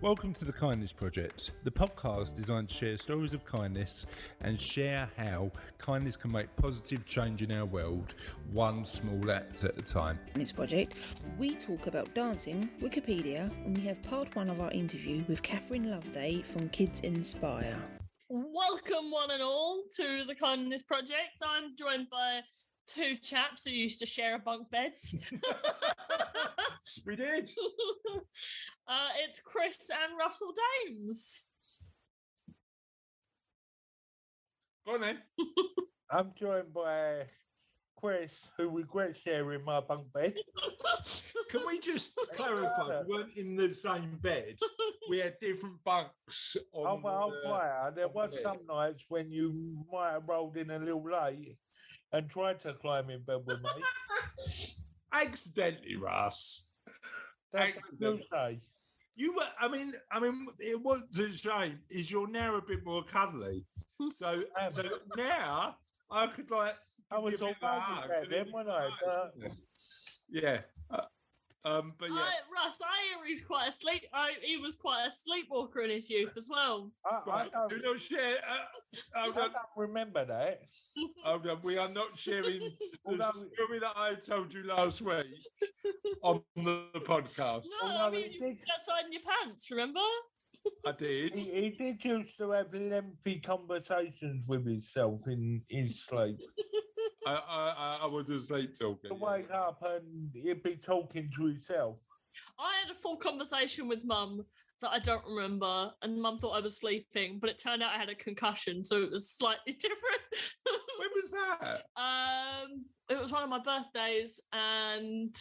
Welcome to the Kindness Project, the podcast designed to share stories of kindness and share how kindness can make positive change in our world, one small act at a time. In this project, we talk about dancing, Wikipedia, and we have part one of our interview with Katherine Loveday from Kids Inspire. Welcome one and all to the Kindness Project. I'm joined by two chaps who used to share a bunk beds. We did. It's Chris and Russell Dames. Go on then. I'm joined by Chris, who regrets sharing my bunk bed. Can we just clarify? We weren't in the same bed. We had different bunks on There was some nights when you might have rolled in a little late and tried to climb in bed with me. Accidentally, Russ. That's what you say. You were. I mean, it wasn't a shame. Is you're now a bit more cuddly. So now I could like. I was all over then, wasn't I? Yeah. But yeah. Russ, I hear he's quite asleep. He was quite a sleepwalker in his youth as well. I don't share. I don't remember that. We are not sharing the story that I told you last week on the podcast. No, I mean, you put outside in your pants, remember? I did. He did used to have lengthy conversations with himself in his sleep. I was asleep talking. To wake up and he'd be talking to himself. I had a full conversation with Mum that I don't remember, and Mum thought I was sleeping, but it turned out I had a concussion, so it was slightly different. When was that? It was one of my birthdays, and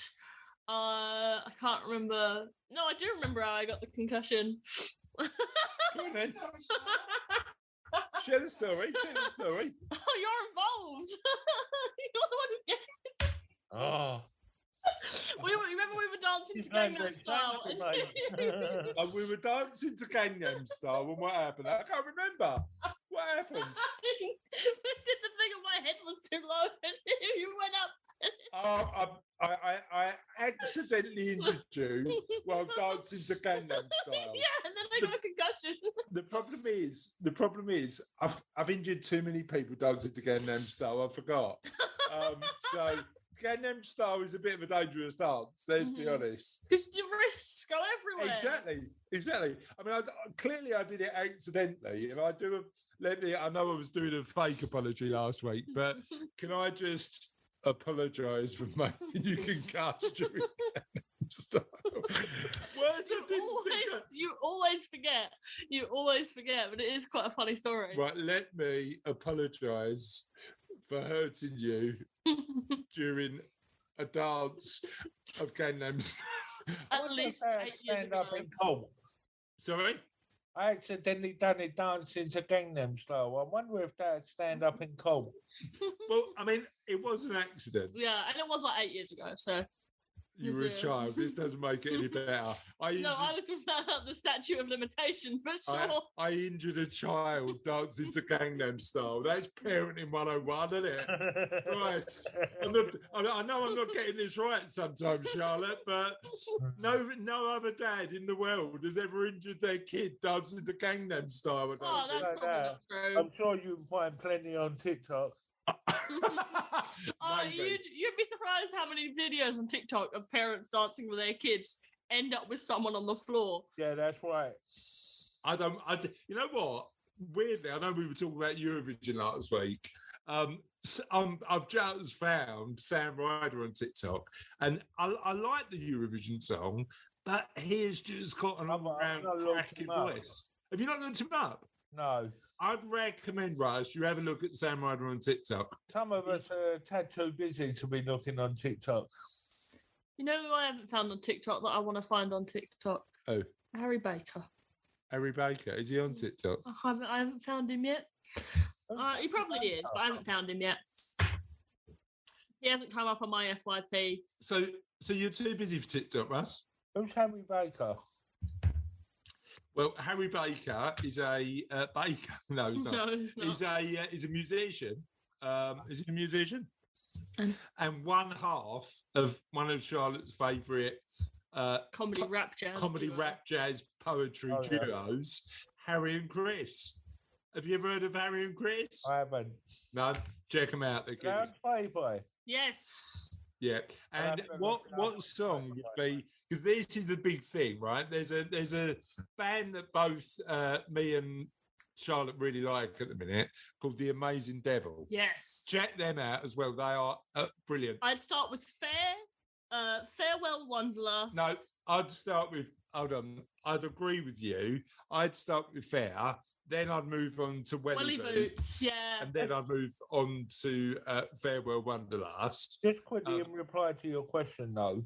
I can't remember. No, I do remember how I got the concussion. Go on then. Share the story. Oh, you're involved. You're the one who gave it. Oh. Remember we were dancing to Gangnam Style. We were dancing to Gangnam Style, and what happened? I can't remember. What happened? We did the thing and my head was too low and you went up. I accidentally injured you while dancing to Gangnam Style. Yeah, and then I got a concussion. The problem is, I've injured too many people dancing to Gangnam Style. I forgot. So Gangnam Style is a bit of a dangerous dance. Let's be honest. Because your wrists go everywhere. Exactly. I mean, clearly I did it accidentally, and I know I was doing a fake apology last week, but can I just apologise for making you concussed during Gangnam Style? You always forget, but it is quite a funny story. Right, let me apologise for hurting you during a dance of Gangnam Style. At least 8 years ago. Sorry? I accidentally done it dancing to Gangnam Style. I wonder if that's stand up in cold. Well, I mean, it was an accident. Yeah, and it was like 8 years ago, so. You were a child. This doesn't make it any better. I was talking about the statute of limitations, but sure. I injured a child dancing to Gangnam Style. That's parenting 101, isn't it? Right. I know I'm not getting this right sometimes, Charlotte, but no other dad in the world has ever injured their kid dancing to Gangnam Style. Oh, that's probably not true. I'm sure you can find plenty on TikTok. You'd be surprised how many videos on TikTok of parents dancing with their kids end up with someone on the floor. Yeah, that's right. You know what? Weirdly, I know we were talking about Eurovision last week. I've just found Sam Ryder on TikTok, and I like the Eurovision song, but he's just got an all-round cracking voice. Have you not looked him up? No. I'd recommend, Russ, you have a look at Sam Ryder on TikTok. Some of us are tad too busy to be looking on TikTok. You know who I haven't found on TikTok that I want to find on TikTok? Oh. Harry Baker. Harry Baker, is he on TikTok? I haven't found him yet. He probably is, but I haven't found him yet. He hasn't come up on my FYP. So you're too busy for TikTok, Russ? Who's Harry Baker? Well, Harry Baker is a baker. No, he's not. No, he's not. He's a musician. Is he a musician? And one half of one of Charlotte's favourite comedy rap jazz poetry Oh, yeah. duos, Harry and Chris. Have you ever heard of Harry and Chris? I haven't. No, check them out. They're good. Sounds Playboy. Yes. Yeah, I'll and have to look it up what on song would Spotify. be, because this is the big thing, right? There's a band that both me and Charlotte really like at the minute called The Amazing Devil. Yes. Check them out as well. They are brilliant. I'd start with Farewell Wanderlust. No, I'd start with. Hold on, I'd agree with you. I'd start with Fair, then I'd move on to Welly Boots. Yeah. and then I'd move on to Farewell Wanderlust. Just quickly in reply to your question, though,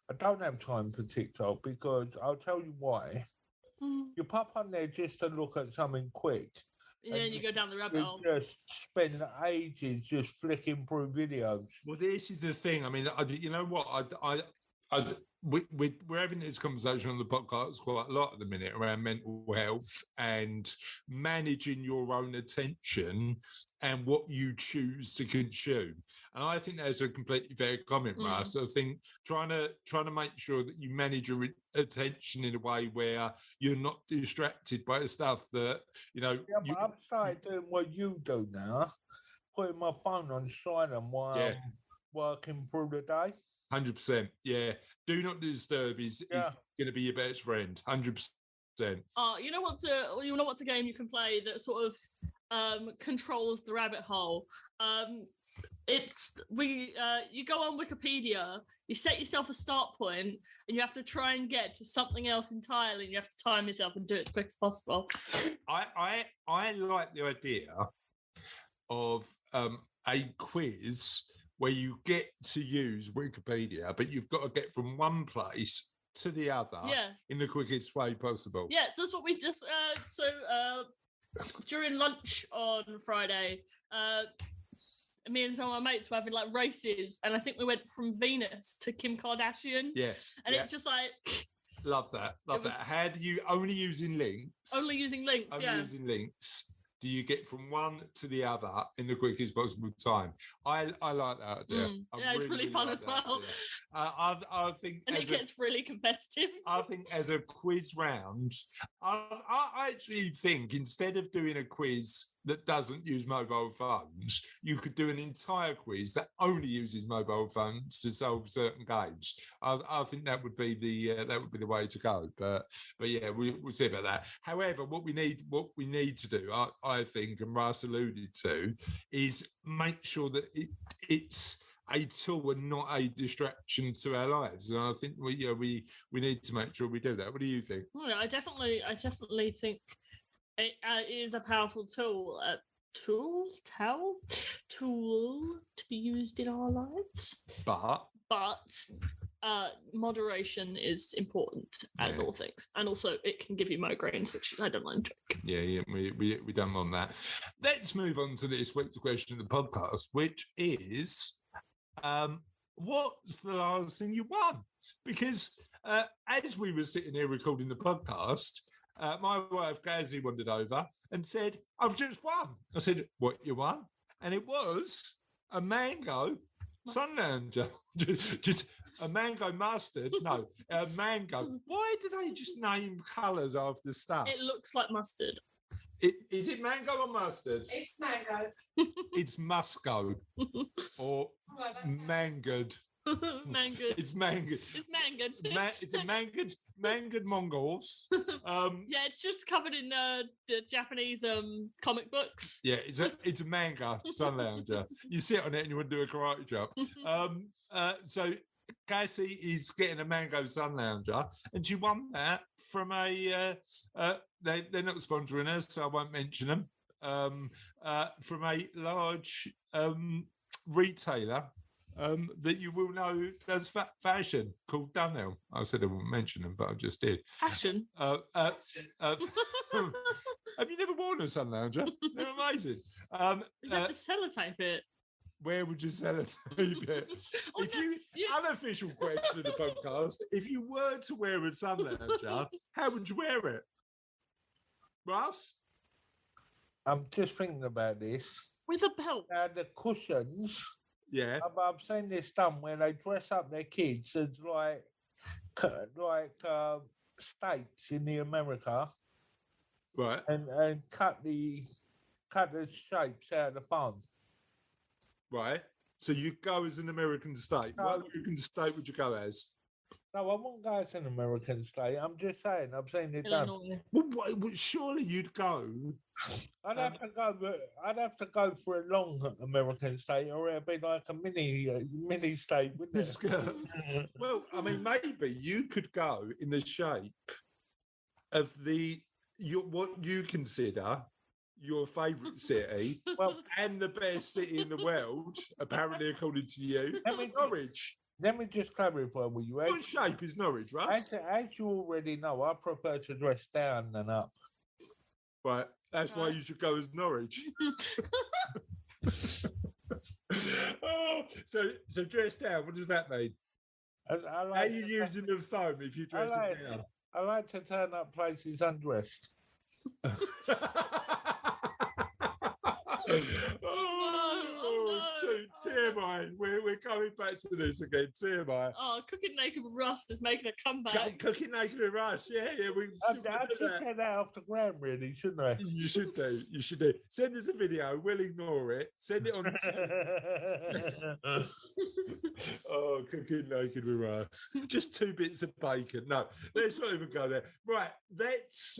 I don't have time for TikTok because I'll tell you why. You pop on there just to look at something quick. And then you go down the rabbit You hole. just spend ages just flicking through videos. Well, this is the thing. I mean, you know what? We're having this conversation on the podcast quite a lot at the minute around mental health and managing your own attention and what you choose to consume. And I think that's a completely fair comment, Russ. I think trying to make sure that you manage your attention in a way where you're not distracted by the stuff that Yeah, but I've started doing what you do now, putting my phone on silent while I'm working through the day. 100%. Yeah. Do not disturb is going to be your best friend. 100%. You know what's a game you can play that sort of controls the rabbit hole. You go on Wikipedia, you set yourself a start point, and you have to try and get to something else entirely, and you have to time yourself and do it as quick as possible. I like the idea of a quiz where you get to use Wikipedia, but you've got to get from one place to the other in the quickest way possible. Yeah, that's what we just during lunch on Friday, me and some of my mates were having like races, and I think we went from Venus to Kim Kardashian. Yeah. And it just like love that. How do you only using links? Only using links, using links. Do you get from one to the other in the quickest possible time? I like that idea. It's really fun as well. I think, and it gets really competitive. I think as a quiz round, I actually think instead of doing a quiz that doesn't use mobile phones, you could do an entire quiz that only uses mobile phones to solve certain games. I think that would be the way to go. But yeah, we'll see about that. However, what we need to do, I think, and Russ alluded to, is make sure that it's a tool and not a distraction to our lives. And I think we need to make sure we do that. What do you think? Well, I definitely think it is a powerful tool. Tool to be used in our lives. But moderation is important, as all things, and also it can give you migraines, which I don't mind. Yeah, we don't want that. Let's move on to this week's question of the podcast, which is, what's the last thing you won? Because as we were sitting here recording the podcast, my wife Gazzy wandered over and said, "I've just won." I said, "What you won?" And it was a mango sun lounger. just a mango mustard. No, a mango. Why do they just name colours after stuff? It looks like mustard. Is it mango or mustard? It's mango. It's musco or mangard. Mangoed. It's mangoed. It's mangoed. It's a mangoed Mongols. Yeah, it's just covered in the Japanese comic books. Yeah, it's a manga sun lounger. You sit on it and you want to do a karate chop. So Cassie is getting a mango sun lounger, and she won that from a. They're not sponsoring us, so I won't mention them. From a large retailer. That you will know does fashion called Dunhill. I said I wouldn't mention them, but I just did. Fashion. Have you never worn a sun lounger? They're amazing. You'd have to sellotape it. Where would you sellotape it? Unofficial question of the podcast: if you were to wear a sun lounger, how would you wear it, Russ? I'm just thinking about this. With a belt. Now the cushions. Yeah. I've seen this done where they dress up their kids as like steaks in the America Right. and cut the shapes out of the bone. Right. So you go as an American steak. No. What American steak would you go as? No, I won't go as an American steak. I'm just saying, I've seen it done. Illinois. Well, surely you'd go. I'd have to go for a long American steak, or it'd be like a mini steak, wouldn't This it? girl. Well, I mean, maybe you could go in the shape of what you consider your favourite city Well, and the best city in the world, apparently according to you, Norwich. let me just clarify with you. What shape is Norwich, Russ? As you already know, I prefer to dress down than up. Right, that's why you should go as Norwich. Oh, so dress down. What does that mean? I How are you using the phone if you dress it down? I like to turn up places undressed. TMI. We're coming back to this again. TMI. Oh, Cooking Naked with Russ is making a comeback. Cooking Naked with Russ. Yeah. We I should get that off the ground, really, shouldn't I? You should do. You should do. Send us a video. We'll ignore it. Send it on. Oh, Cooking Naked with Russ. Just 2 bits of bacon. No, let's not even go there. Right. Let's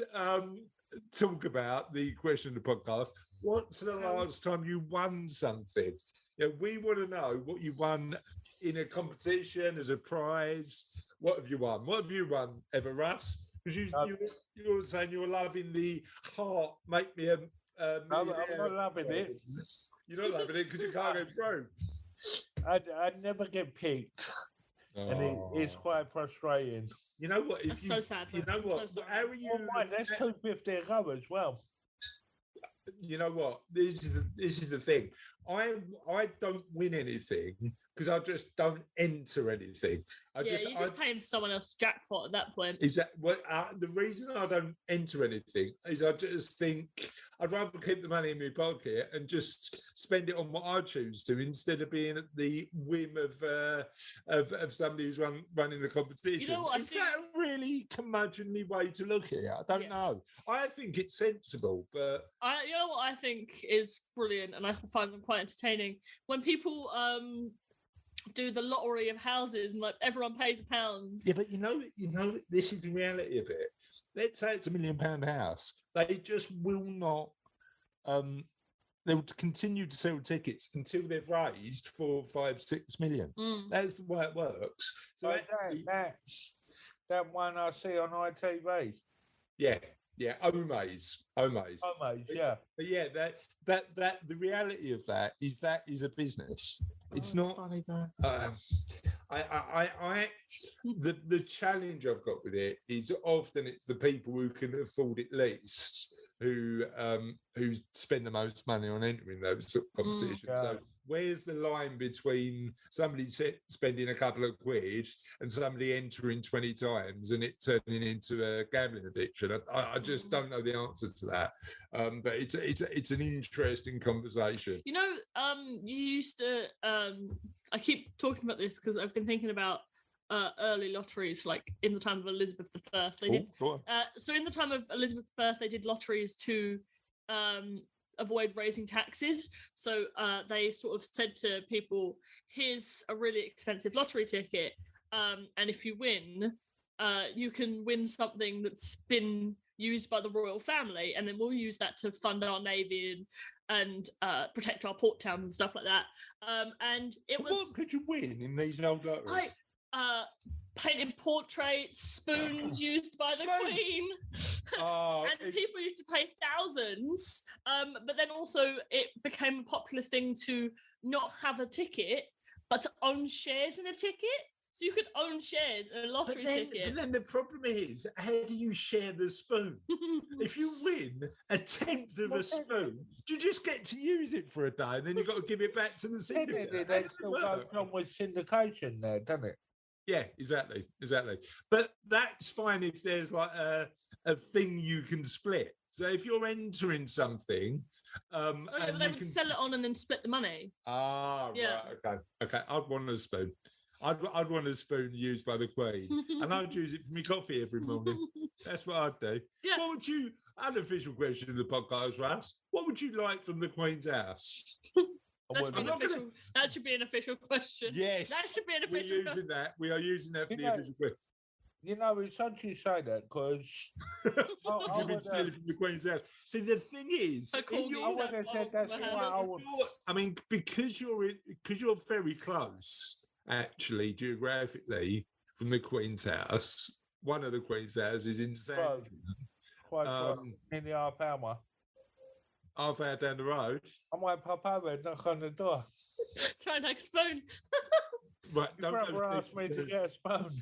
talk about the question of the podcast. What's the last time you won something? Yeah, we want to know what you won in a competition as a prize. What have you won? What have you won ever, Russ? Because you were saying you were loving the heart. Make me a I'm not loving it. You're not loving it because you can't get through. I never get picked, and it's quite frustrating. You know what? That's so sad. You know what? So How are you? Oh, my, that's 250 a go as well. You know what? This is the thing. I don't win anything because I just don't enter anything. You're just paying for someone else's jackpot at that point. Is that what the reason I don't enter anything is? I just think I'd rather keep the money in my pocket and just spend it on what I choose to, instead of being at the whim of somebody who's running the competition. You know what, is that a really curmudgeonly way to look at it? I don't know. I think it's sensible, but You know what I think is brilliant, and I find them quite entertaining when people do the lottery of houses and like everyone pays £1. Yeah, but you know, this is the reality of it. Let's say it's £1 million house. They just will not. They will continue to sell tickets until they've raised 4, 5, 6 million. That's the way it works. So that one I see on ITV. Yeah, Omaze, Yeah. But yeah, that the reality of that is a business. It's not. Funny, though. The challenge I've got with it is often it's the people who can afford it least who spend the most money on entering those sort of competitions. Yeah. So where's the line between somebody spending a couple of quid and somebody entering 20 times and it turning into a gambling addiction? I just don't know the answer to that. But it's an interesting conversation. You know, you used to. I keep talking about this because I've been thinking about early lotteries, like in the time of Elizabeth I. They did. So in the time of Elizabeth I, they did lotteries to avoid raising taxes. So they sort of said to people, here's a really expensive lottery ticket, and if you win, you can win something that's been used by the royal family, and then we'll use that to fund our navy and protect our port towns and stuff like that. And what could you win in these old lotteries? Painted portraits, spoons used by the Queen. And people used to pay thousands. But then also it became a popular thing to not have a ticket, but to own shares in a ticket. So you could own shares in a lottery ticket. And then the problem is, how do you share the spoon? If you win a tenth of a spoon, do you just get to use it for a day and then you've got to give it back to the syndicate? That still goes on with syndication there, doesn't it? Yeah, exactly. But that's fine if there's like a thing you can split. So if you're entering something, but they would sell it on and then split the money. Right, okay. I'd want a spoon. I'd want a spoon used by the Queen, and I'd use it for my coffee every morning. That's what I'd do. Yeah. What would you? Unofficial question of the podcast, Russ. What would you like from the Queen's house? That should be an official question. Yes, that should be an official. We're using that. We are using that for the official question. You know, it's such you say that because you've been stealing from the Queen's house. See, the thing is, I mean, because you're very close, actually, geographically, from the Queen's house. One of the Queen's houses in Sandringham. Quite nearly half hour. Half hour down the road. I might pop over and knock on the door. Try and spoon. Right, don't ask me to get a spoon.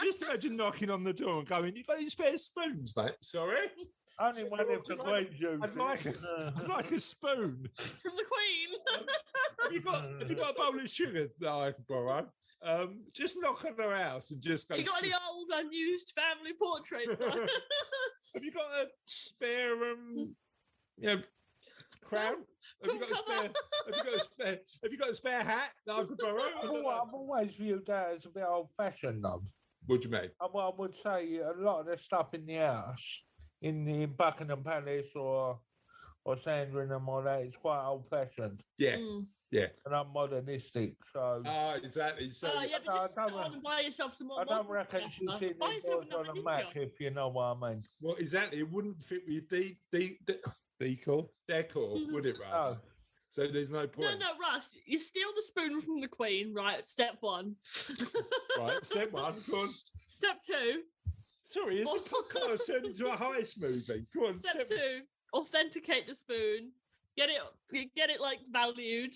Just imagine knocking on the door and going, "You got any spare spoons, mate?" Sorry. Only one of the Queen's used. I'd like a spoon from the Queen. Have you got a bowl of sugar that I can borrow? Just knock on her house and just go. You got any old unused family portraits? Have you got a spare crown? Have you got a spare hat that I could borrow? I've always viewed that as a bit old-fashioned, though. What do you mean? I would say a lot of the stuff in the house, in Buckingham Palace or Sandringham or that, is quite old-fashioned. Yeah. Yeah, and I'm modernistic, so. Exactly. So yeah, but just go on and buy yourself some more. I don't reckon you should see the on a Mac, if you know what I mean. Well, exactly. It wouldn't fit with decor, would it, Russ? No. So there's no point. No, Russ. You steal the spoon from the Queen, right? Step one. Right. Step one. Go on. Step two. Sorry, is the podcast turned into a heist movie? Go on. Step two. Authenticate the spoon. Get it like valued.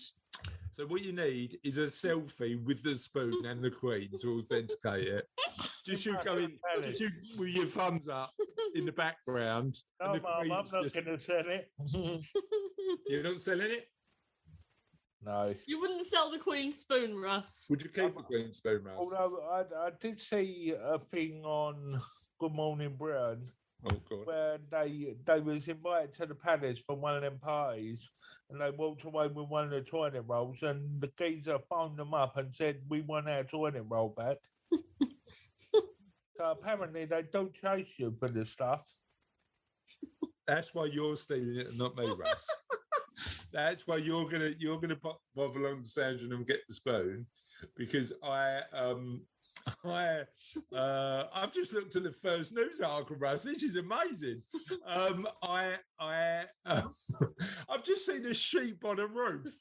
So what you need is a selfie with the spoon and the Queen to authenticate it. Just you going with your thumbs up in the background. No, Mum, I'm not going to sell it. You're not selling it? No. You wouldn't sell the Queen's spoon, Russ. Would you keep the Queen's spoon, Russ? Although I did see a thing on Good Morning Britain. Oh, God. Where they was invited to the palace for one of them parties, and they walked away with one of the toilet rolls, and the geezer phoned them up and said, "We want our toilet roll back." So apparently they don't chase you for the stuff. That's why you're stealing it and not me, Russ. That's why you're gonna pop along to Sandringham and get the spoon, because I've just looked at the first news article, Russ. This is amazing. I've just seen a sheep on a roof.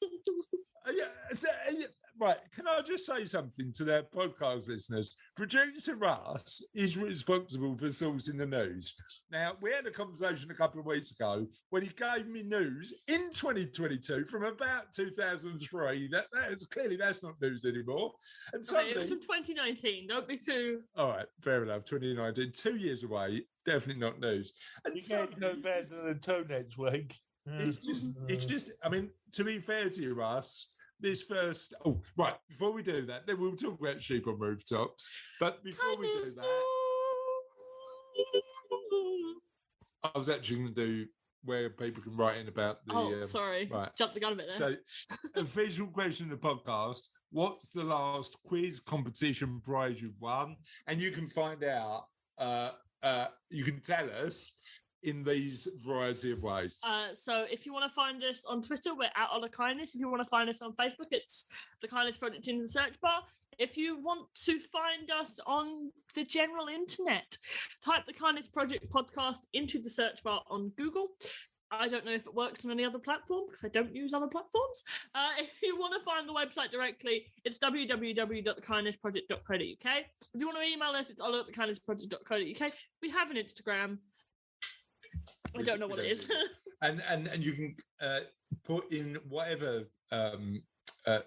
Right, can I just say something to their podcast listeners? Producer Russ is responsible for sourcing the news. Now, we had a conversation a couple of weeks ago when he gave me news in 2022 from about 2003. That's not news anymore. And okay, it was from 2019. Don't be too. All right, fair enough. 2019, 2 years away. Definitely not news. And you can't go better than the two next week. It's just. I mean, to be fair to you, Russ. This first, before we do that, then we'll talk about sheep on rooftops. But before we do that, I was actually going to do where people can write in about the. Sorry, right. Jumped the gun a bit there. So, official question of the podcast: what's the last quiz competition prize you've won? And you can find out. You can tell us. In these variety of ways. So if you want to find us on Twitter, we're at Ola Kindness. If you want to find us on Facebook, it's The Kindness Project in the search bar. If you want to find us on the general internet, type The Kindness Project podcast into the search bar on Google. I don't know if it works on any other platform because I don't use other platforms. If you want to find the website directly, it's www.thekindnessproject.co.uk. If you want to email us, it's ola@thekindnessproject.co.uk. We have an Instagram. I don't know what it is. and you can put in whatever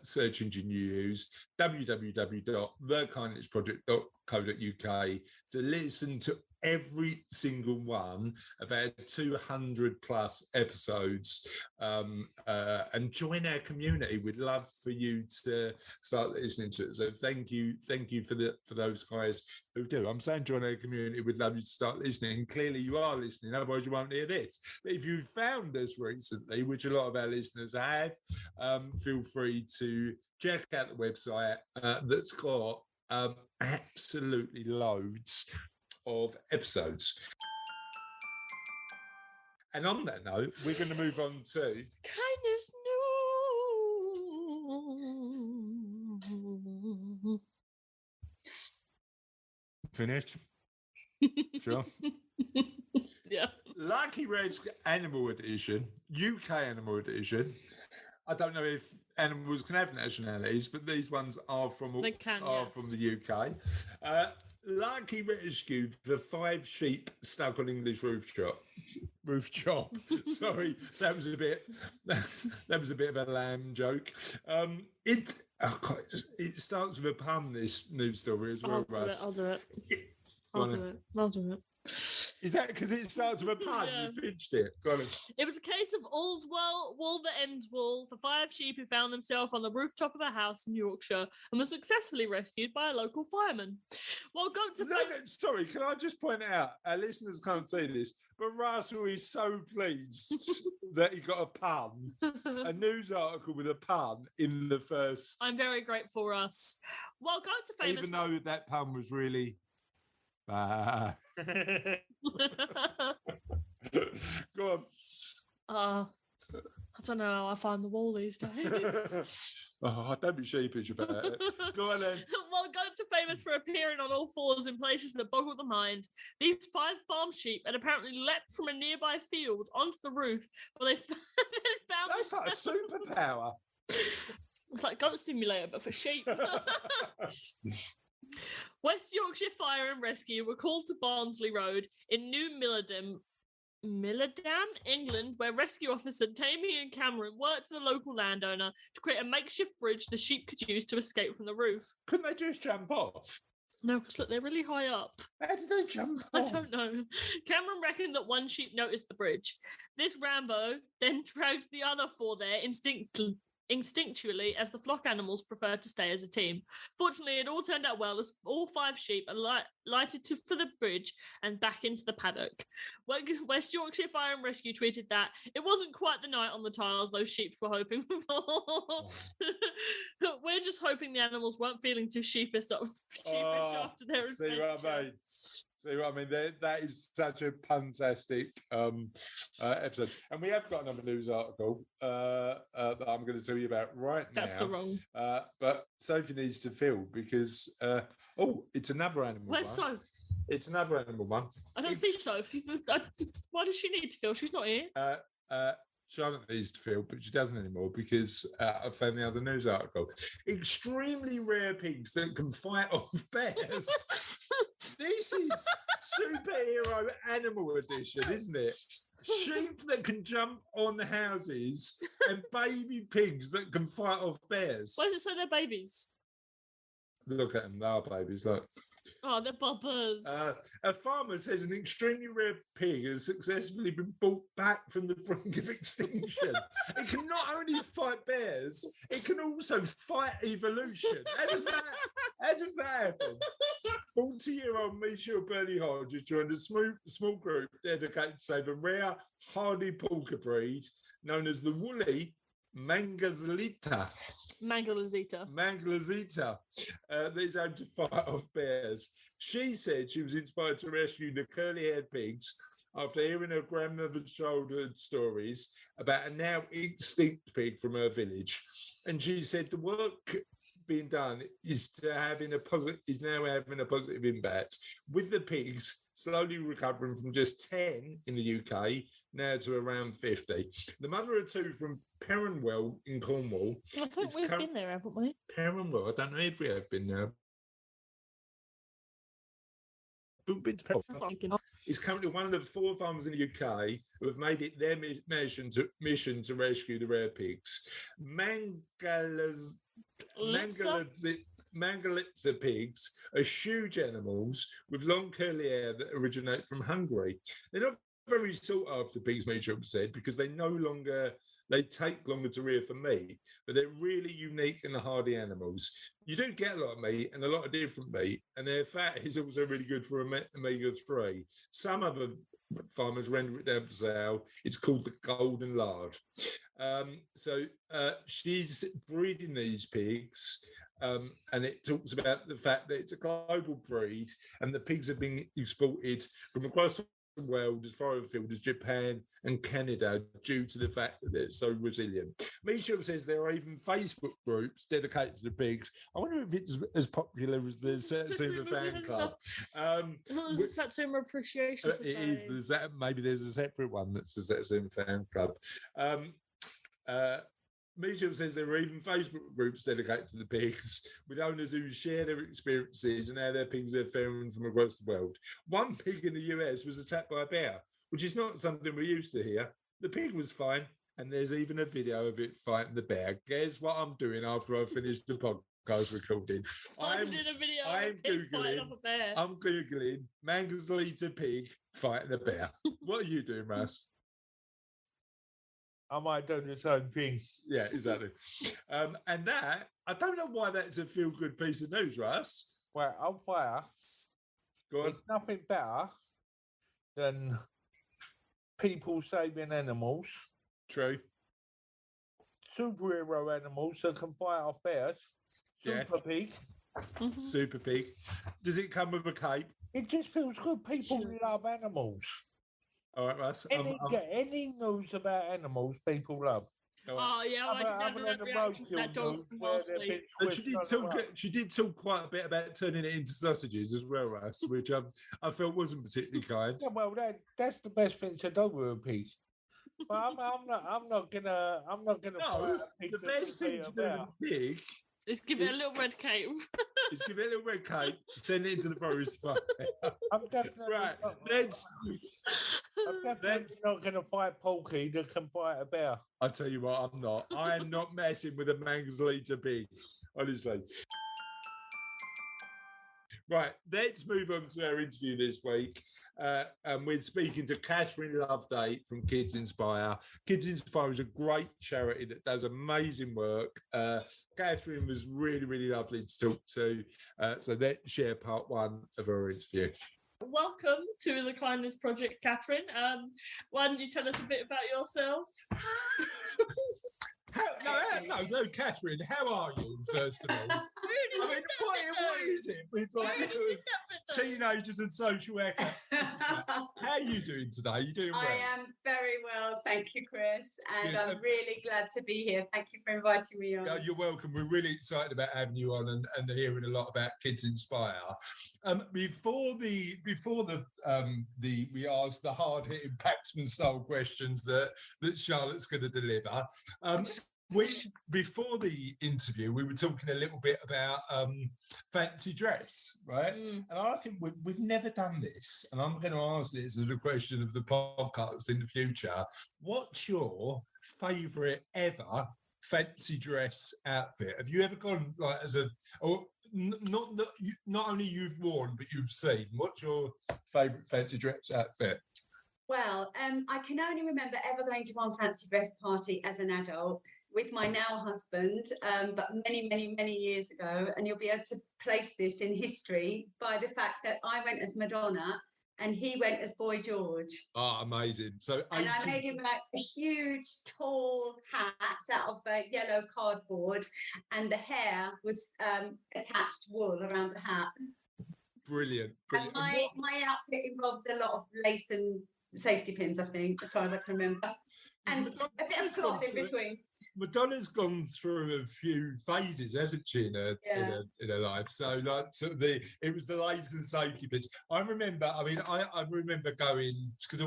search engine you use, www.thekindnessproject.co.uk, to listen to every single one of our 200 plus episodes, and join our community. We'd love for you to start listening to it. So thank you for those guys who do. I'm saying join our community. We'd love you to start listening. Clearly you are listening, otherwise you won't hear this. But if you found us recently, which a lot of our listeners have, feel free to check out the website that's got absolutely loads of episodes. And on that note, we're going to move on to Kindness news. Finished? Sure. Yeah. Lucky Red's Animal Edition, UK Animal Edition. I don't know if animals can have nationalities, but these ones are from They can, from the UK. Lucky rescued the 5 sheep stuck on English roof chop. Sorry, that was a bit of a lamb joke. It starts with a pun, this news story as well, Russ. I'll do it. Is that because it starts with a pun? Yeah. You pitched it. Go on. It was a case of all's well, wool that ends wool, for 5 sheep who found themselves on the rooftop of a house in Yorkshire and were successfully rescued by a local fireman. While goats Sorry, can I just point out, our listeners can't see this, but Russell is so pleased that he got a pun, a news article with a pun in the first. I'm very grateful, Russ. While goats are famous, even though that pun was really. Go on. I don't know how I find the wall these days. Oh, don't be sheepish about it. Go on then. While goats are famous for appearing on all fours in places that boggle the mind, these 5 farm sheep had apparently leapt from a nearby field onto the roof where they found That's like a superpower. It's like Goat Simulator, but for sheep. West Yorkshire Fire and Rescue were called to Barnsley Road in New Milladam, England, where rescue officer Tammy and Cameron worked with the local landowner to create a makeshift bridge the sheep could use to escape from the roof. Couldn't they just jump off? No, because look, they're really high up. How did they jump I off? don't know. Cameron reckoned that one sheep noticed the bridge. This Rambo then dragged the other 4 there instinctually, as the flock animals preferred to stay as a team. Fortunately, it all turned out well, as all 5 sheep are lighted for the bridge and back into the paddock. West Yorkshire Fire and Rescue tweeted that it wasn't quite the night on the tiles those sheep were hoping for. We're just hoping the animals weren't feeling too sheepish after their adventure. See what I mean? That is such a fantastic episode. And we have got another news article that I'm going to tell you about right now. That's the wrong. But Sophie needs to fill because, it's another animal Where's one. Soph? It's another animal one. I don't see Soph. Why does she need to fill? She's not here. Charlotte needs to fill, but she doesn't anymore because I found the other news article. Extremely rare pigs that can fight off bears. This is superhero animal edition, isn't it? Sheep that can jump on houses and baby pigs that can fight off bears. Why does it say they're babies? Look at them, they are babies, look. Oh, they're bubbers. A farmer says an extremely rare pig has successfully been brought back from the brink of extinction. It can not only fight bears, it can also fight evolution. How does that happen? 40-year-old Michelle Bernie Hodge has joined a small group dedicated to save a rare hardy porker breed known as the woolly Mangazalita. That is aimed to fight off bears. She said she was inspired to rescue the curly-haired pigs after hearing her grandmother's childhood stories about a now extinct pig from her village. And she said the work being done is now having a positive impact, with the pigs slowly recovering from just 10 in the UK now to around 50. The mother of 2 from Perranwell in Cornwall. I think we've been there, haven't we? Perranwell, I don't know if we have been there. We've been to Perranwell. It's currently one of the 4 farmers in the UK who have made it their mission to rescue the rare pigs. Mangalitsa pigs are huge animals with long curly hair that originate from Hungary. They're not very sought after pigs, Mitchell said, because they take longer to rear for meat, but they're really unique and hardy animals. You do get a lot of meat and a lot of different meat, and their fat is also really good for omega-3. Some other farmers render it down for sale. It's called the golden lard. So she's breeding these pigs, and it talks about the fact that it's a global breed, and the pigs are being exported from across the world as far afield as Japan and Canada due to the fact that they're so resilient. Michelle says there are even Facebook groups dedicated to the pigs. I wonder if it's as popular as the Satsuma fan club. There's a Satsuma appreciation society. It is. Maybe there's a separate one that's a Satsuma fan club. Michelle says there are even Facebook groups dedicated to the pigs with owners who share their experiences and how their pigs are faring from across the world. One pig in the US was attacked by a bear, which is not something we're used to here. The pig was fine, and there's even a video of it fighting the bear. Guess what I'm doing after I've finished the podcast recording? I'm Googling Mangalitsa pig fighting a bear. What are you doing, Russ? I might do the same thing. Yeah, exactly. And that, I don't know why that's a feel-good piece of news, Russ. Well, I'll fire. Go on. It's nothing better than people saving animals. True. Superhero animals that can fight off bears. Super pig. Mhm. Super pig. Does it come with a cape? It just feels good. People love animals. All right, Russ. Any news about animals, people love. Oh yeah, I didn't have that reaction to that dog from last week. She did talk quite a bit about turning it into sausages as well, Russ, which I felt wasn't particularly kind. Yeah, well, that's the best thing to do with a pig. But I'm not gonna. No, the best thing to do with a pig is give it a little red cape. is give it a little red cape, send it into the forest fire. I'm definitely Right, I'm definitely not going to fight Porky that can fight a bear. I tell you what, I'm not. I am not messing with a Mangalitsa pig, honestly. Right, let's move on to our interview this week. And we're speaking to Katherine Loveday from Kids Inspire. Kids Inspire is a great charity that does amazing work. Katherine was really, really lovely to talk to. So let's share part one of our interview. Welcome to the Kindness Project, Katherine. Why don't you tell us a bit about yourself? No, Katherine, how are you, first of all? I mean, what is it with like sort of teenagers and social echo? How are you doing today? You doing well? I am very well, thank you, Chris, and I'm really glad to be here. Thank you for inviting me on. You're welcome. We're really excited about having you on and hearing a lot about Kids Inspire. Before we ask the hard-hitting Paxman style questions that Charlotte's going to deliver. Before the interview, we were talking a little bit about fancy dress, right? And I think we've never done this, and I'm going to ask this as a question of the podcast in the future. What's your favourite ever fancy dress outfit? Have you ever gone like not only you've worn but you've seen? What's your favourite fancy dress outfit? Well, I can only remember ever going to one fancy dress party as an adult with my now husband, but many, many, many years ago. And you'll be able to place this in history by the fact that I went as Madonna and he went as Boy George. Oh, amazing. So, and I made him a huge, tall hat out of yellow cardboard, and the hair was attached wool around the hat. Brilliant. And my outfit involved a lot of lace and safety pins, I think, as far as I can remember. And a bit of cloth in between. Madonna's gone through a few phases, hasn't she, in her life? So, like, it was the lace and safety bits. I remember going because I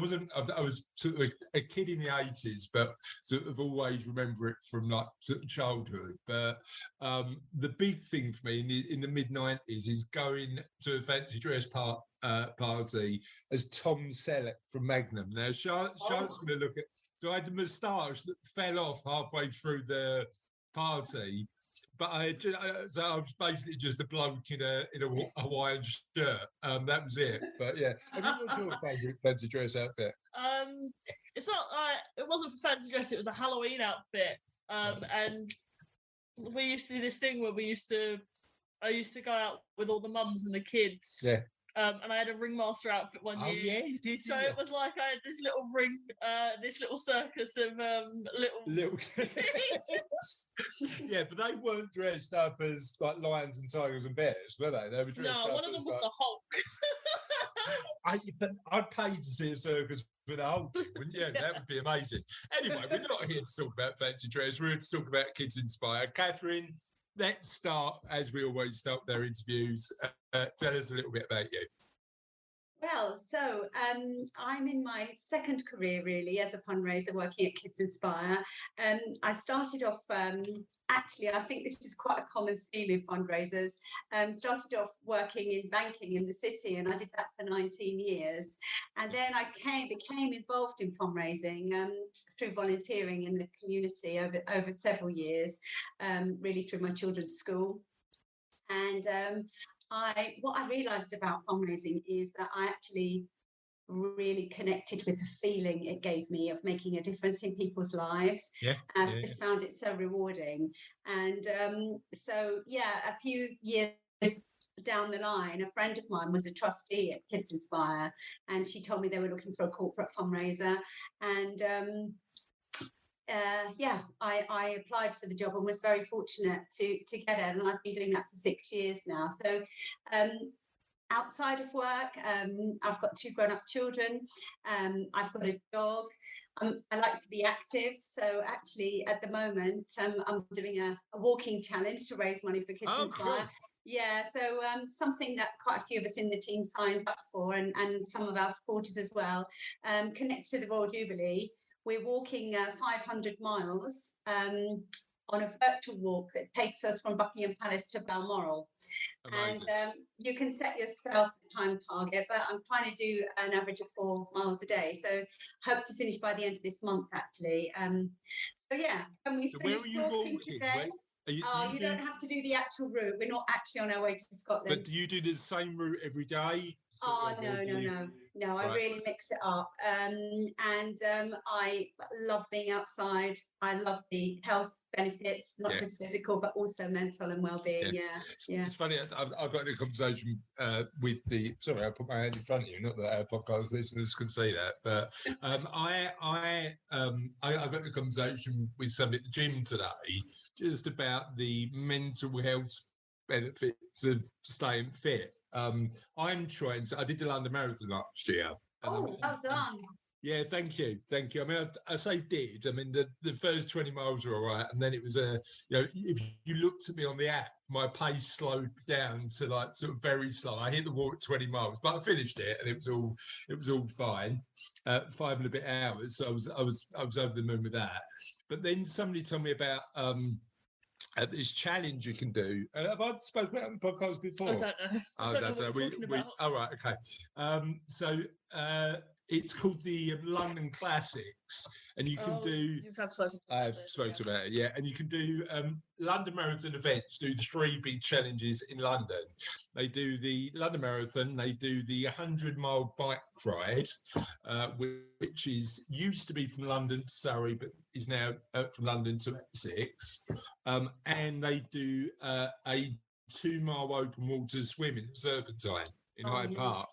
was sort of a kid in the 80s, but sort of always remember it from like sort of childhood. But the big thing for me in the mid 90s is going to a fancy dress party as Tom Selleck from Magnum. Now, Charlotte's going to look at. So I had the moustache that fell off halfway through the party, but so I was basically just a bloke in a Hawaiian shirt. That was it. But yeah, what's your favourite fancy dress outfit? It's not. It wasn't for fancy dress. It was a Halloween outfit. And we used to do this thing where I used to go out with all the mums and the kids. Yeah. And I had a ringmaster outfit one year. Oh yeah, you did. So it was like I had this little ring, this little circus of little kids. Yeah, but they weren't dressed up as like lions and tigers and bears, were they? They were dressed up. No, one of them was the Hulk. But I'd pay to see a circus with a Hulk. Yeah, that would be amazing. Anyway, we're not here to talk about fancy dress. We're here to talk about Kids Inspire. Catherine, let's start, as we always start their interviews. Tell us a little bit about you. Well, so I'm in my second career really as a fundraiser working at Kids Inspire. I started off, actually, I think this is quite a common theme in fundraisers, started off working in banking in the city, and I did that for 19 years. And then I became involved in fundraising through volunteering in the community over several years, really through my children's school. And what I realised about fundraising is that I actually really connected with the feeling it gave me of making a difference in people's lives. I just found it so rewarding. And a few years down the line, a friend of mine was a trustee at Kids Inspire, and she told me they were looking for a corporate fundraiser. And I applied for the job and was very fortunate to get it, and I've been doing that for 6 years now. So outside of work, I've got 2 grown-up children, I've got a dog. I like to be active, so actually at the moment I'm doing a walking challenge to raise money for Kids Inspire. Cool. Yeah, so something that quite a few of us in the team signed up for, and some of our supporters as well, connected to the Royal Jubilee. We're walking 500 miles on a virtual walk that takes us from Buckingham Palace to Balmoral. Amazing. And you can set yourself a time target, but I'm trying to do an average of 4 miles a day. So hope to finish by the end of this month, actually. Can we finish walking today? You don't have to do the actual route. We're not actually on our way to Scotland. But do you do the same route every day? No, I really mix it up. I love being outside. I love the health benefits, not just physical, but also mental and well-being. Yeah. It's funny, I've got a conversation with the... Sorry, I put my hand in front of you. Not that our podcast listeners can see that. But I got a conversation with somebody at the gym today just about the mental health benefits of staying fit. I'm trying. So I did the London Marathon last year. Well done. Yeah, thank you. I mean, I say did. I mean, the first 20 miles were all right, and then it was if you looked at me on the app, my pace slowed down to like sort of very slow. I hit the wall at 20 miles, but I finished it, and it was all fine. 5 and a bit hours. So I was over the moon with that. But then somebody told me about this challenge you can do. Have I spoken about it on the podcast before? I don't know. I don't know what we're talking about. All right, okay. It's called the London Classics, and you can do... I've spoken about it, yeah. And you can do London Marathon events, do 3 big challenges in London. They do the London Marathon, they do the 100-mile bike ride, which used to be from London to Surrey, but is now from London to Essex. And they do a 2-mile open water swim in the Serpentine in Hyde Park.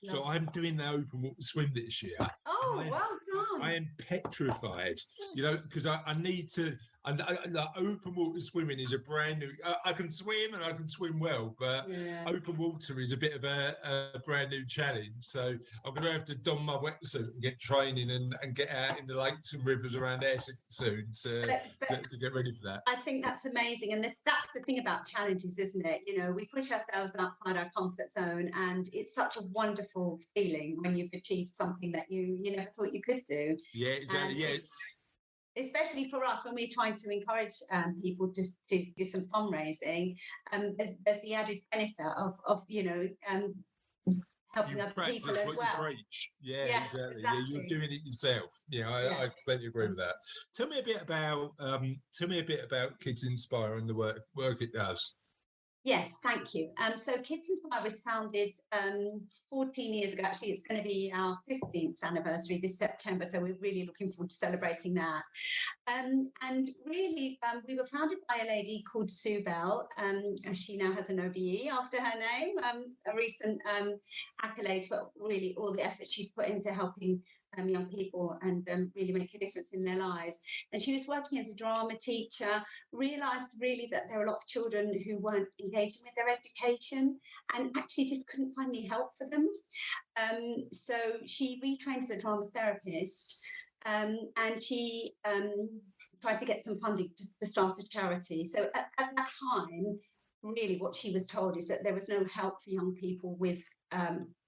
So I'm doing the open water swim this year. Oh, well done. I am petrified, because I need to. And the open water swimming is a brand new. I can swim and I can swim well, but open water is a bit of a brand new challenge. So I'm going to have to don my wetsuit and get training and get out in the lakes and rivers around Essex soon to get ready for that. I think that's amazing, and that's the thing about challenges, isn't it? We push ourselves outside our comfort zone, and it's such a wonderful feeling when you've achieved something that you never thought you could do. Yeah, exactly. Especially for us, when we're trying to encourage people just to do some fundraising, there's the added benefit of helping you other practice people as what well. you preach. Yeah, Yes, exactly. Yeah, you're exactly. doing it yourself. Yeah, I completely agree with that. Tell me a bit about Kids Inspire and the work it does. Yes, thank you. So Kids Inspire was founded 14 years ago. Actually, it's going to be our 15th anniversary this September, so we're really looking forward to celebrating that. And really, we were founded by a lady called Sue Bell. She now has an OBE after her name, a recent accolade for really all the effort she's put into helping young people and really make a difference in their lives. And she was working as a drama teacher, realised really that there were a lot of children who weren't engaging with their education and actually just couldn't find any help for them. So she retrained as a drama therapist. And she tried to get some funding to start a charity. So at that time, really what she was told is that there was no help for young people with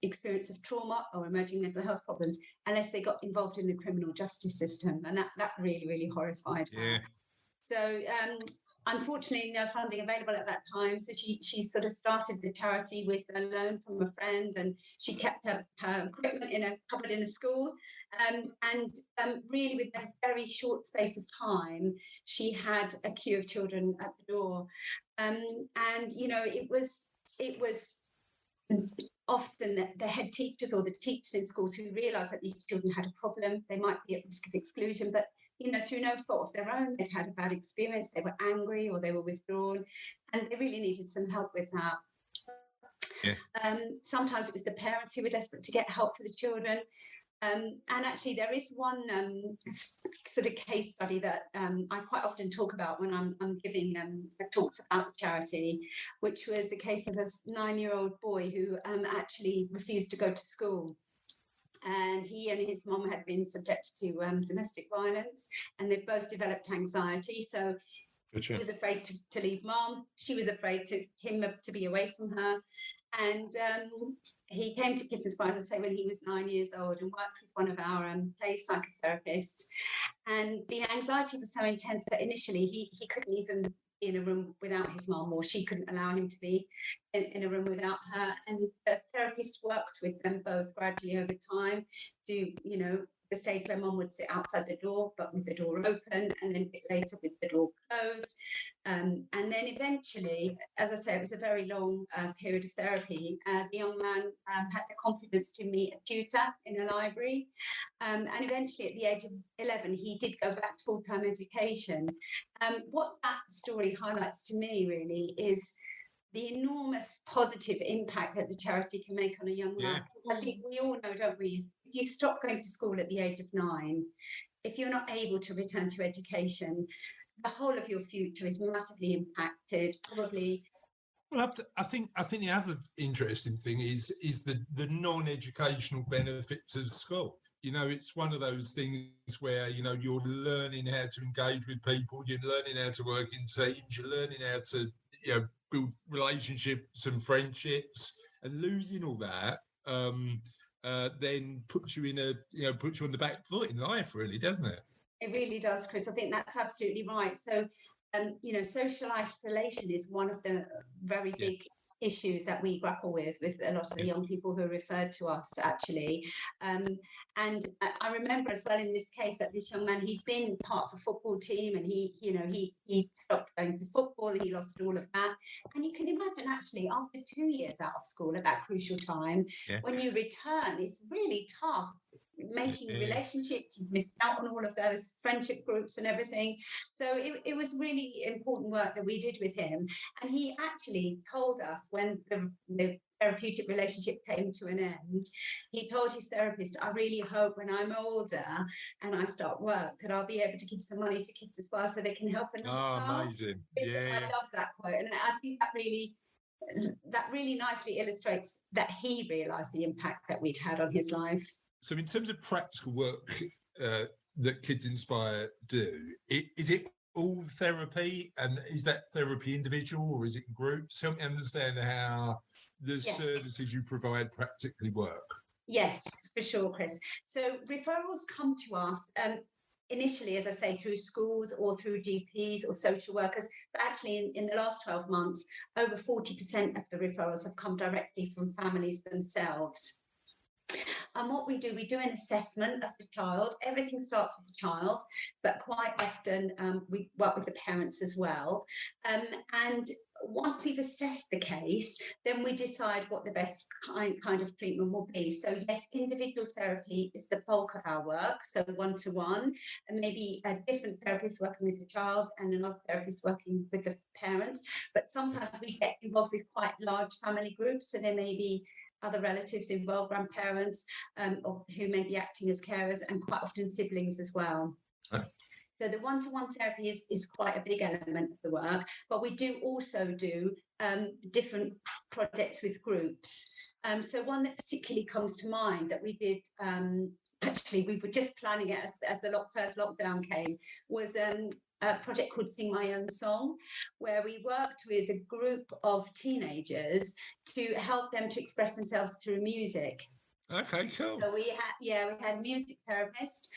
experience of trauma or emerging mental health problems unless they got involved in the criminal justice system. And that really, really horrified her. So unfortunately, no funding available at that time. So she sort of started the charity with a loan from a friend, and she kept her equipment in a cupboard in a school. And really, with a very short space of time, she had a queue of children at the door. And you know, it was often the head teachers or the teachers in school to realise that these children had a problem. They might be at risk of exclusion, but you know, through no fault of their own, they'd had a bad experience, they were angry or they were withdrawn, and they really needed some help with that. Yeah. Sometimes it was the parents who were desperate to get help for the children. And actually, there is one sort of case study that I quite often talk about when I'm giving talks about the charity, which was the case of a 9-year-old boy who actually refused to go to school. And he and his mum had been subjected to domestic violence, and they both developed anxiety. So he was afraid to leave mum. She was afraid him to be away from her. And he came to Kids Inspire, as I say, when he was 9 years old and worked with one of our play psychotherapists. And the anxiety was so intense that initially he couldn't even be in a room without his mum, or she couldn't allow him to be in a room without her. And the therapist worked with them both gradually over time to, you know, the stage where mum would sit outside the door, but with the door open, and then a bit later with the door closed. And then eventually, as I say, it was a very long period of therapy. The young man had the confidence to meet a tutor in a library. And eventually, at the age of 11, he did go back to full-time education. What that story highlights to me, really, is the enormous positive impact that the charity can make on a young life. I think we all know, don't we? If you stop going to school at the age of 9, if you're not able to return to education, the whole of your future is massively impacted. Probably. Well, I think the other interesting thing is the non-educational benefits of school. You know, it's one of those things where, you know, you're learning how to engage with people, you're learning how to work in teams, you're learning how to, you know, build relationships and friendships, and losing all that then puts you on the back foot in life, really, doesn't it? It really does, Chris. I think that's absolutely right. So, you know, social isolation is one of the very big issues that we grapple with a lot of the young people who are referred to us, actually. And I remember as well in this case that this young man, he'd been part of a football team, and he stopped going to football, he lost all of that. And you can imagine, actually, after 2 years out of school at that crucial time, when you return, it's really tough. Making relationships, you've missed out on all of those friendship groups and everything. So it was really important work that we did with him. And he actually told us when the therapeutic relationship came to an end, he told his therapist, I really hope when I'm older and I start work that I'll be able to give some money to Kids Inspire so they can help another child. Amazing. I love that quote. And I think that really nicely illustrates that he realised the impact that we'd had on his life. So in terms of practical work that Kids Inspire do, is it all therapy, and is that therapy individual or is it groups? Help me understand how the services you provide practically work. Yes, for sure, Chris. So referrals come to us initially, as I say, through schools or through GPs or social workers, but actually in the last 12 months, over 40% of the referrals have come directly from families themselves. And what we do an assessment of the child. Everything starts with the child, but quite often we work with the parents as well. And once we've assessed the case, then we decide what the best kind of treatment will be. So yes, individual therapy is the bulk of our work, so one-to-one, and maybe a different therapist working with the child and another therapist working with the parents. But sometimes we get involved with quite large family groups, so there may be other relatives involved, grandparents, or who may be acting as carers, and quite often siblings as well. So the one-to-one therapy is quite a big element of the work, but we do also do different projects with groups. So one that particularly comes to mind that we did, actually we were just planning it as the first lockdown came, was a project called Sing My Own Song, where we worked with a group of teenagers to help them to express themselves through music. Okay, cool. So we had music therapists,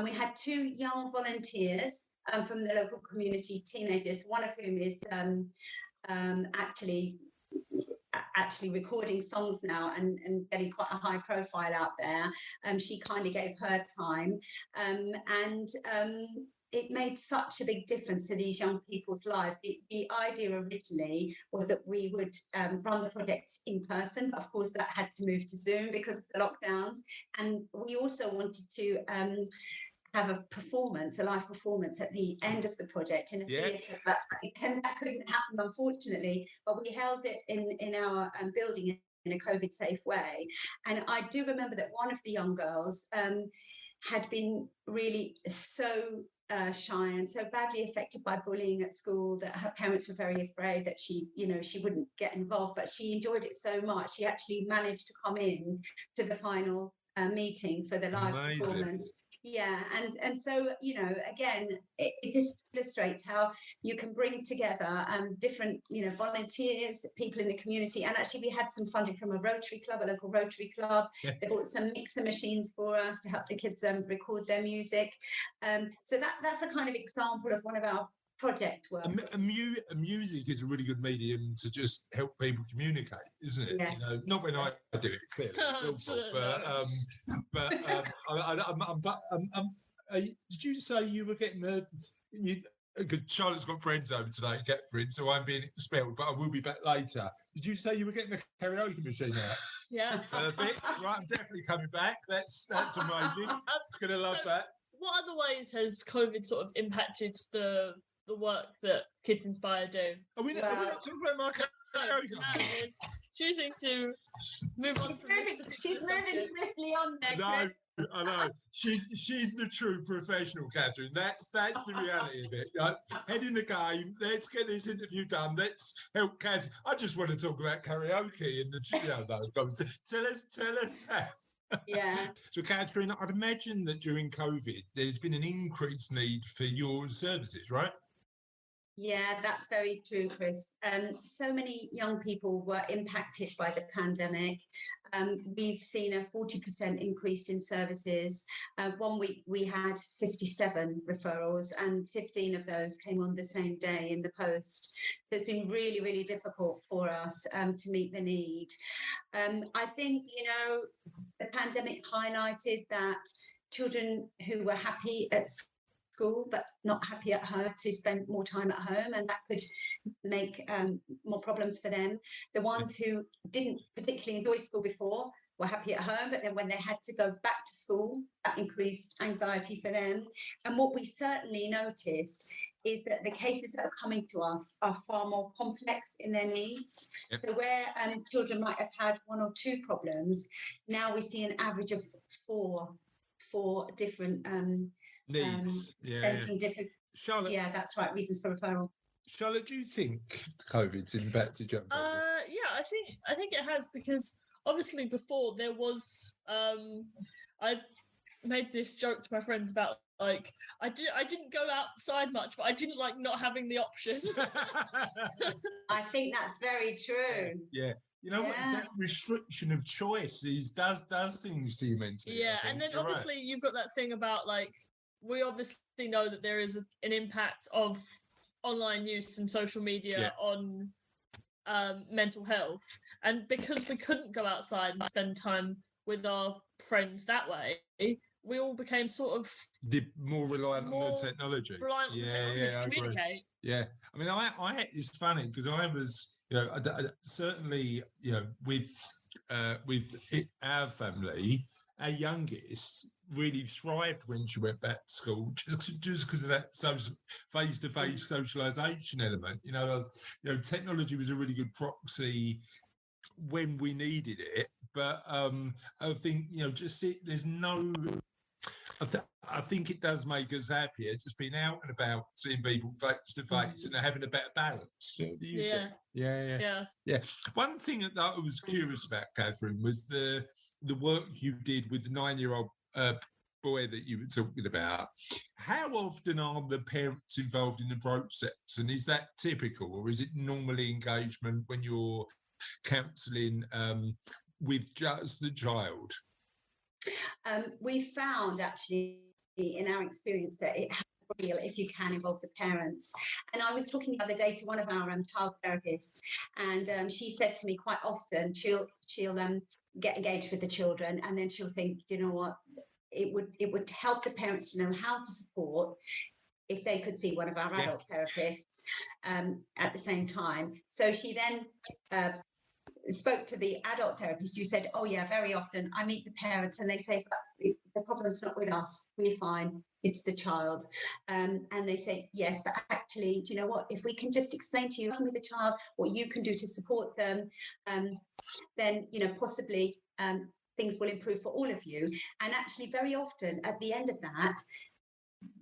we had 2 young volunteers from the local community, teenagers, one of whom is actually recording songs now and getting quite a high profile out there. She kind of gave her time, and it made such a big difference to these young people's lives. The idea originally was that we would run the project in person, but of course that had to move to Zoom because of the lockdowns. And we also wanted to have a live performance at the end of the project in a theatre, but that couldn't happen, unfortunately. But we held it in our building in a COVID safe way. And I do remember that one of the young girls had been really so shy and so badly affected by bullying at school that her parents were very afraid that she wouldn't get involved, but she enjoyed it so much she actually managed to come in to the final meeting for the live performance. Yeah, and so, again, it just illustrates how you can bring together different, volunteers, people in the community. And actually, we had some funding from a local Rotary Club. Yes. They bought some mixer machines for us to help the kids record their music. So that's a kind of example of one of our project work. Music is a really good medium to just help people communicate, isn't it? Yeah. Not when I do it, clearly, it's awful. Did you say you were getting because Charlotte's got friends over today, Katherine, so I'm being expelled, but I will be back later. Did you say you were getting the karaoke machine out? Yeah. Perfect. Right, I'm definitely coming back. That's amazing. Gonna love that. What other ways has COVID sort of impacted the work that Kids Inspire do? Are we not talking about my karaoke? No, choosing to move on. She's moving swiftly on there. I know. She's the true professional, Katherine. That's the reality of it. Head in the game. Let's get this interview done. Let's help Katherine. I just want to talk about karaoke and tell us how. Yeah. So, Katherine, I'd imagine that during COVID, there's been an increased need for your services, right? Yeah, that's very true, Chris. So many young people were impacted by the pandemic. We've seen a 40% increase in services. 1 week we had 57 referrals and 15 of those came on the same day in the post. So it's been really, really difficult for us to meet the need. I think, the pandemic highlighted that children who were happy at school but not happy at home to spend more time at home, and that could make more problems for them. The ones who didn't particularly enjoy school before were happy at home, but then when they had to go back to school, that increased anxiety for them. And what we certainly noticed is that the cases that are coming to us are far more complex in their needs. Yep. So where children might have had 1 or 2 problems, now we see an average of four different needs. Different, Charlotte, yeah, that's right. Reasons for referral. Charlotte, do you think COVID's impacted young people? Yeah, I think it has, because obviously before there was I made this joke to my friends about I didn't go outside much, but I didn't like not having the option. I think that's very true. Yeah. What that restriction of choice does things to you mentally. Yeah, and then obviously you've got that thing about we obviously know that there is an impact of online use and social media on mental health. And because we couldn't go outside and spend time with our friends that way, we all became sort of more reliant on the technology. Reliant on the technology to communicate. Yeah, I mean, I it's funny because I was, certainly, with our family, our youngest really thrived when she went back to school, just because of that face-to-face socialisation element. Technology was a really good proxy when we needed it, but I think there's no. I think it does make us happier just being out and about, seeing people face to face, and having a better balance. Yeah. One thing that I was curious about, Catherine, was the work you did with the 9-year-old boy that you were talking about. How often are the parents involved in the process, and is that typical, or is it normally engagement when you're counselling with just the child? We found actually in our experience that it has real if you can involve the parents. And I was talking the other day to one of our child therapists, and she said to me quite often she'll get engaged with the children, and then she'll think, you know what, it would help the parents to know how to support if they could see one of our adult therapists at the same time. So she then spoke to the adult therapist who said, oh yeah, very often I meet the parents and they say, but the problem's not with us, we're fine, it's the child. And they say, yes, but actually, do you know what, if we can just explain to you with the child what you can do to support them, then possibly things will improve for all of you. And actually very often at the end of that,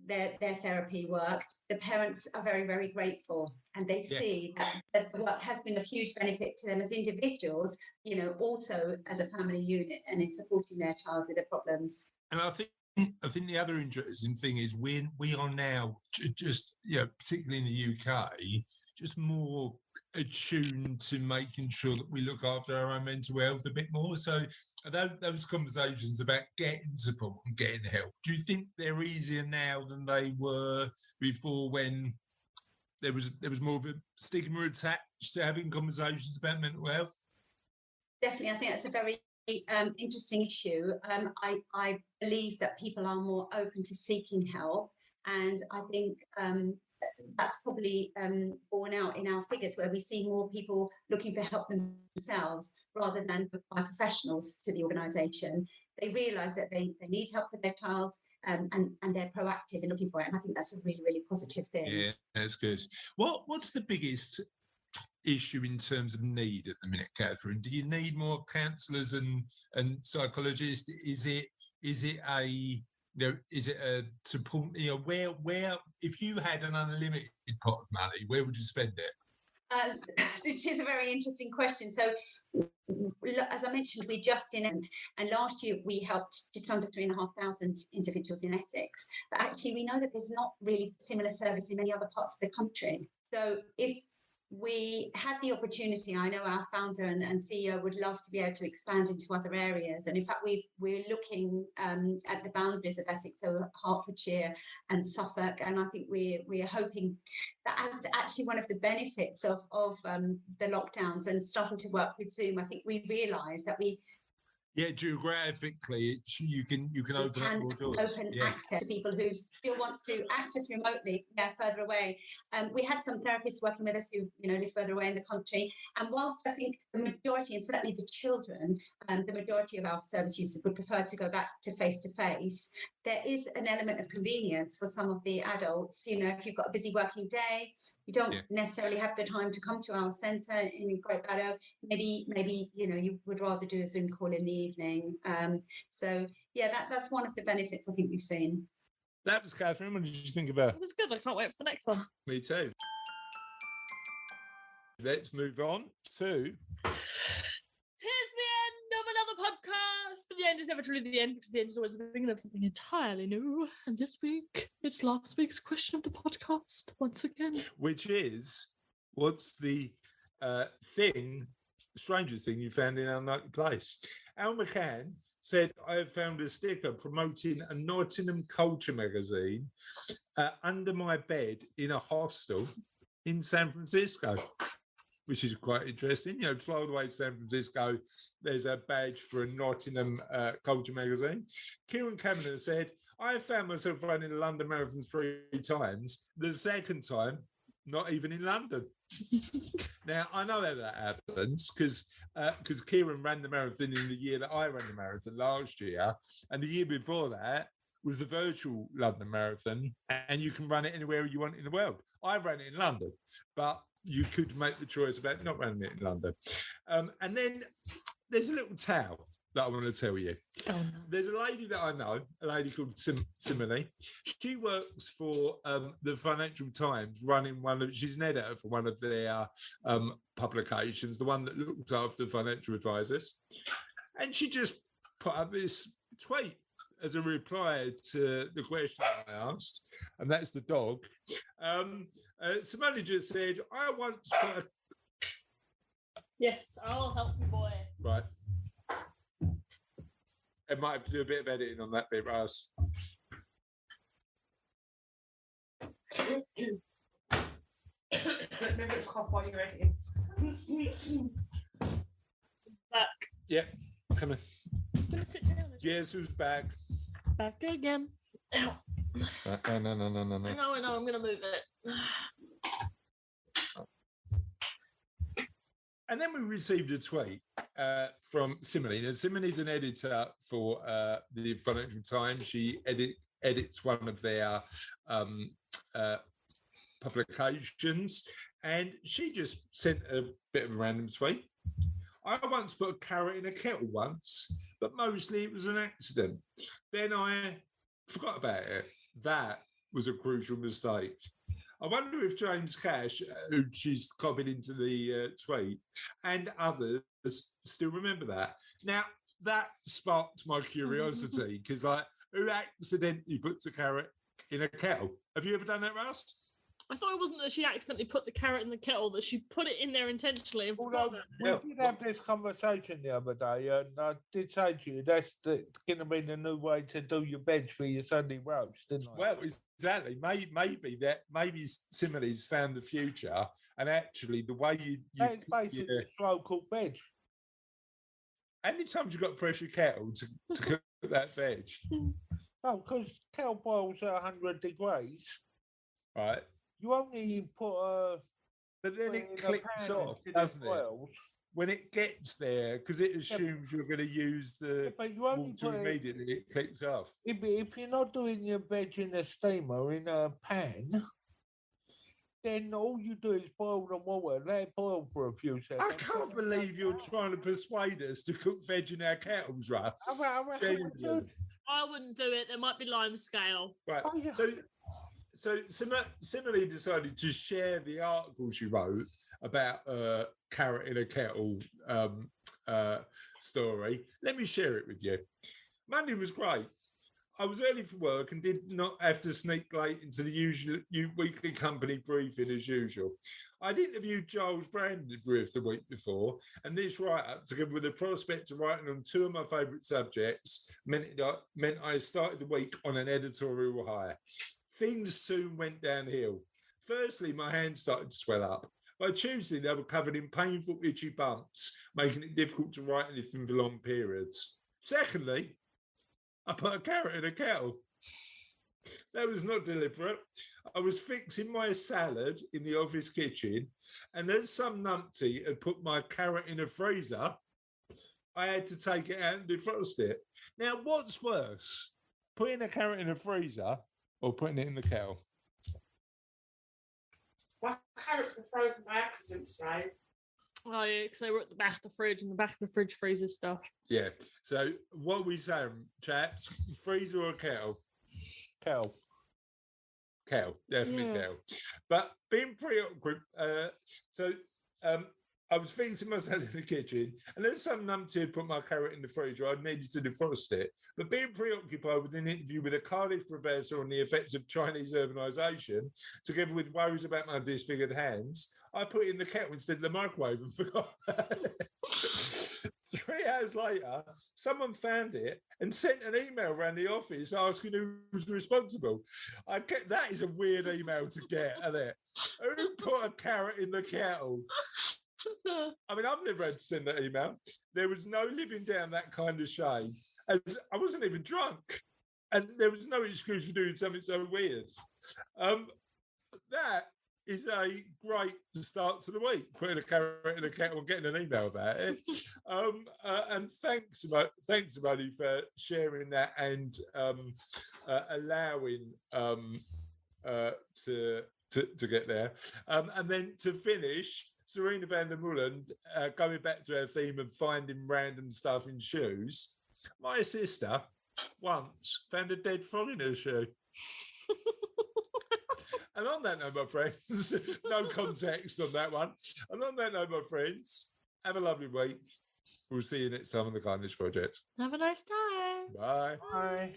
their therapy work, the parents are very, very grateful, and they see that the work has been of huge benefit to them as individuals, also as a family unit, and in supporting their child with their problems. And I think the other interesting thing is we are now just, particularly in the UK, just more attuned to making sure that we look after our own mental health a bit more. So those conversations about getting support and getting help, do you think they're easier now than they were before, when there was more of a stigma attached to having conversations about mental health? Definitely, I think that's a very interesting issue. I believe that people are more open to seeking help, and I think that's probably borne out in our figures, where we see more people looking for help themselves rather than by professionals to the organisation. They realise that they need help for their child, and they're proactive in looking for it. And I think that's a really, really positive thing. Yeah, that's good. What's the biggest issue in terms of need at the minute, Catherine? Do you need more counsellors and psychologists? Is it a support? Where if you had an unlimited pot of money, where would you spend it? Which is a very interesting question. So, as I mentioned, we just and last year we helped just under 3,500 individuals in Essex. But actually, we know that there's not really similar service in many other parts of the country. So, if we had the opportunity, I know our founder and CEO would love to be able to expand into other areas. And in fact, we're looking at the boundaries of Essex, so Hertfordshire and Suffolk. And I think we're hoping that as actually one of the benefits of the lockdowns and starting to work with Zoom, I think we realised that geographically, you can open up more doors. Open access to people who still want to access remotely, further away. We had some therapists working with us who, live further away in the country. And whilst I think the majority, and certainly the children, the majority of our service users would prefer to go back to face-to-face, there is an element of convenience for some of the adults. If you've got a busy working day, you don't necessarily have the time to come to our centre in Great Barrow. Maybe you would rather do a Zoom call in the evening. That's one of the benefits I think we've seen. That was Catherine. What did you think about? It was good. I can't wait for the next one. Me too. Let's move on to. Tis the end of another podcast. But the end is never truly the end, because the end is always the beginning of something entirely new. And this week, it's last week's question of the podcast once again. Which is, what's the strangest thing you found in our nightly place? Al McCann said, I have found a sticker promoting a Nottingham culture magazine under my bed in a hostel in San Francisco, which is quite interesting. You know, fly all the way to San Francisco, there's a badge for a Nottingham culture magazine. Kieran Kavanagh said, I have found myself running a London Marathon 3 times. The second time, not even in London. Now, I know how that happens because Kieran ran the marathon in the year that I ran the marathon last year. And the year before that was the virtual London Marathon. And you can run it anywhere you want in the world. I ran it in London, but you could make the choice about not running it in London. And then there's a little tale that I want to tell you. Oh, no. There's a lady that I know, a lady called Simile. She works for the Financial Times, she's an editor for one of their publications, the one that looks after financial advisors. And she just put up this tweet as a reply to the question I asked, and that's the dog. Somebody just said, I once put a... Yes, I'll help you, boy. Right. I might have to do a bit of editing on that bit, Russ. Maybe a cough while you're editing. Back. Yeah, come on. I'm gonna sit down. Yes, who's back? Back again. Ow. No. I know, I'm gonna move it. And then we received a tweet from Simile. Now, Simile's an editor for the Financial Times. She edits one of their publications, and she just sent a bit of a random tweet. I once put a carrot in a kettle once, but mostly it was an accident. Then I forgot about it. That was a crucial mistake. I wonder if James Cash, who she's copied into the tweet, and others still remember that. Now, that sparked my curiosity, because, like, who accidentally puts a carrot in a kettle? Have you ever done that, Russ? I thought it wasn't that she accidentally put the carrot in the kettle, that she put it in there intentionally and forgot Although about it. we did have this conversation the other day, and I did say to you that's going to be the new way to do your veg for your Sunday roast, didn't I? Well, exactly. Maybe Simile's found the future, and actually the way you That's basically slow cooked veg. how many times you got to press your kettle to cook that veg? Oh, because kettle boils at 100 degrees. Right. You only put But then put it in a clicks pan off, until it doesn't it? boils. When it gets there, because it assumes you're going to use Yeah, the but you only water put it, immediately, it clicks off. if you're not doing your veg in a steamer in a pan, then all you do is boil the water, let it boil for a few seconds. I can't believe you're trying to persuade us to cook veg in our kettles, Russ. I reckon we Genuinely. should. I wouldn't do it. There might be lime scale. Right. Oh, yeah. So Simile decided to share the article she wrote about carrot in a kettle story. Let me share it with you. Monday was great. I was early for work and did not have to sneak late into the usual weekly company briefing as usual. I'd interviewed Giles Brandreth the week before, and this write-up, together with the prospect of writing on two of my favourite subjects, meant I started the week on an editorial high. Things soon went downhill. Firstly, my hands started to swell up. By Tuesday, they were covered in painful, itchy bumps, making it difficult to write anything for long periods. Secondly, I put a carrot in a kettle. That was not deliberate. I was fixing my salad in the office kitchen, and as some numpty had put my carrot in a freezer, I had to take it out and defrost it. Now, what's worse, putting a carrot in a freezer or putting it in the kettle? My carrots were frozen by accident today. Oh, yeah, because they were at the back of the fridge, and the back of the fridge freezes stuff. Yeah. So what are we saying, chaps? Freezer or kettle? Kettle. Kettle, definitely Yeah. kettle. But being preoccupied, I was fixing myself in the kitchen, and then some numpty had put my carrot in the freezer. I needed to defrost it. But being preoccupied with an interview with a Cardiff professor on the effects of Chinese urbanisation, together with worries about my disfigured hands, I put it in the kettle instead of the microwave and forgot. 3 hours later, someone found it and sent an email around the office asking who was responsible. That is a weird email to get, isn't it? Who put a carrot in the kettle? I mean, I've never had to send that email. There was no living down that kind of shame, as I wasn't even drunk. And there was no excuse for doing something so weird. That is a great start to the week, putting a carrot in a kettle and getting an email about it. And thanks, everybody, for sharing that and allowing to get there. And then to finish, Serena van der Mullen, going back to her theme of finding random stuff in shoes. My sister once found a dead frog in her shoe. And on that note, my friends, no context on that one. And on that note, my friends, have a lovely week. We'll see you next time on the Kindness Project. Have a nice time. Bye. Bye.